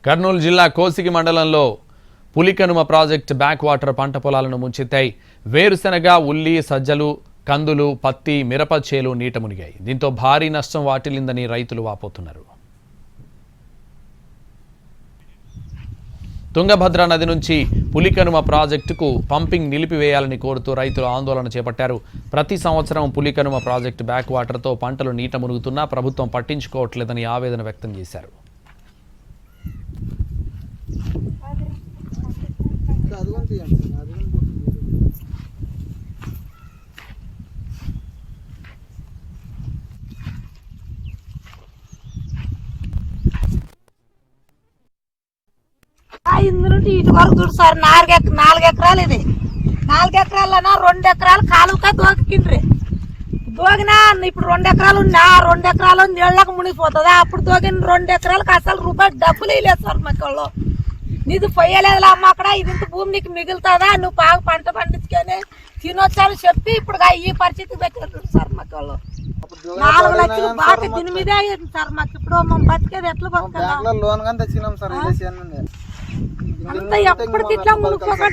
కర్నూలు జిల్లా కోసిగి మండలంలో Pulikanuma project back water పంట పొలాలను ముంచెత్తాయి. వేరుశెనగ, ఉల్లి, సజ్జలు, కందులు, పత్తి, మిరప చేలు నీట మునిగాయి. దీంతో భారీ నష్టం వాటిల్లిందని రైతులు వాపోతున్నారు. తుంగభద్ర నది నుంచి పులికనుమ ప్రాజెక్టుకు పంపింగ్ నిలిపివేయాలని కోరుతూ రైతులు ఆందోళన చేపట్టారు. ప్రతి సంవత్సరం పులికనుమ ప్రాజెక్టు బ్యాక్ వాటర్తో పంటలు నీట మునుగుతున్నా ప్రభుత్వం పట్టించుకోవట్లేదని ఆవేదన వ్యక్తం చేశారు. ఇందు నుండి ఇటు వరకు చూడు సార్ 4 ఎకరాలు ఇది. 4 ఎకరాలన్నా 2 ఎకరాలు కాలువక దోకిండ్రి. దోగినా ఇప్పుడు 2 ఎకరాలు ఉన్నా 2 ఎకరాలు నీళ్ళకు మునిగిపోతుంది. అప్పుడు దోగిన 2 ఎకరాలకు అసలు రూపాయి డబ్బులు ఇవ్వలేదు సార్ మాకు వాళ్ళు. నీది పొయ్యలేదులే అమ్మ, అక్కడ ఇది ఇంత భూమి నీకు మిగులుతుందా, నువ్వు బాగా పంట పండించుకొని తినొచ్చాని చెప్పి ఇప్పుడు ఈ పరిస్థితికి పెట్టారు సార్ మాకు వాళ్ళు. 4 లక్షలు బాగా దీని మీదే అయ్యింది సార్ మాకు. ఇప్పుడు మేము బతికేది ఎట్లా బతకాలి? అంతా ఎప్పటికి ఇట్లా మునిగిపోకుండా